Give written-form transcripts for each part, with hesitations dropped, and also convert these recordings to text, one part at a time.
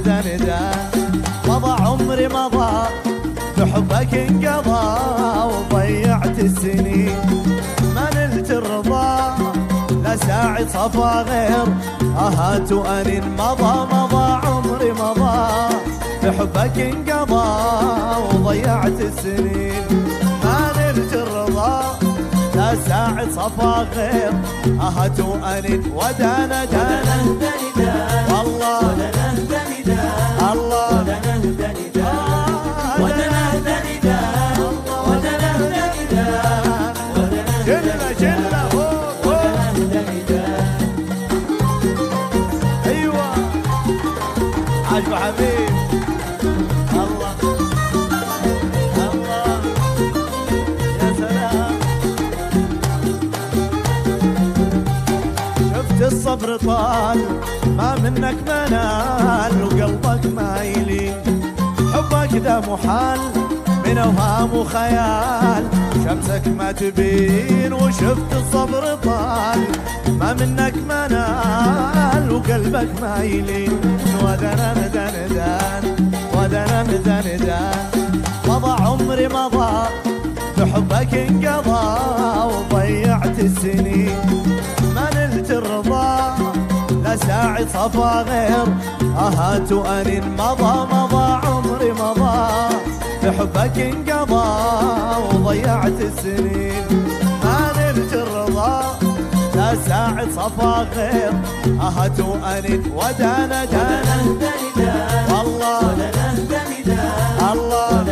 ندان مضى عمري مضى بحبك انقضى وضيعت السنين ما نلت الرضا لا ساعة صفا غير اهات وانين مضى عمري مضى بحبك انقضى وضيعت السنين ما نلت الرضا لا ساعة صفا غير اهات وانين ودانا دانا والله الله جلة ايوه عجب حبيب الله الله يا سلام شفت الصبر طال ما منك منال وقلبك ما يلين حبك ذا محال من اوهام وخيال شمسك ما تبين وشفت الصبر طال ما منك منال وقلبك ما يلين ودنا ندان مضى عمري مضى بحبك انقضى وضيعت السنين ما نلت الرضا لا ساعة صفا غير اهات وانين مضى عمري مضى بحبك انقضى وضيعت السنين ما نلت الرضا لا ساعة صفا غير اهات وانين ودانا والله الله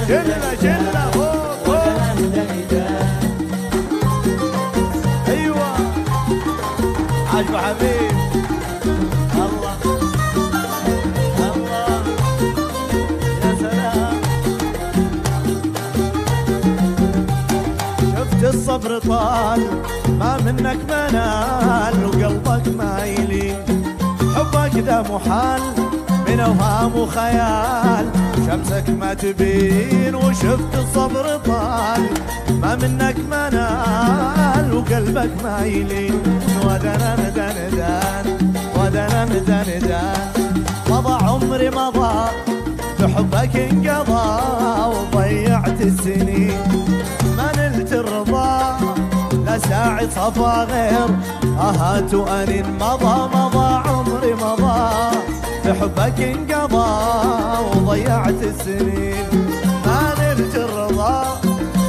جلة ايوه عجب حبيب الله الله يا سلام شفت الصبر طال ما منك منال وقلبك ما يلين حبك ذا محال من اوهام وخيال شمسك ما تبين وشفت الصبر طال ما منك منال وقلبك ما يلين ودنا ندان مضى عمري مضى بحبك انقضى وضيعت السنين ما نلت الرضا لا ساعة صفا غير اهات وانين مضى عمري مضى بحبك انقضى وضيعت السنين ما نلت الرضا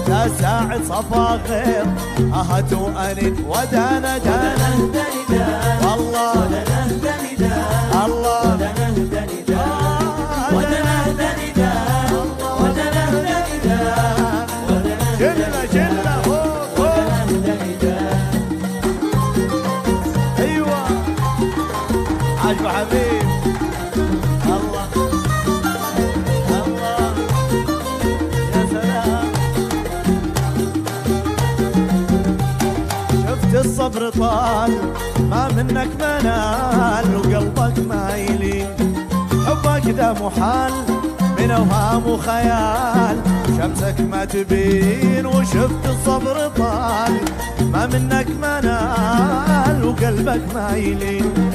لا ساعة صفا غير اهات وانين ودانا والله الله جلة ايوه عجب حبيب الله الله يا سلام شفت الصبر طال ما منك منال وقلبك ما يلين حبك ذا محال من اوهام وخيال شمسك ما تبين وشفت الصبر طال ما منك منال وقلبك ما يلين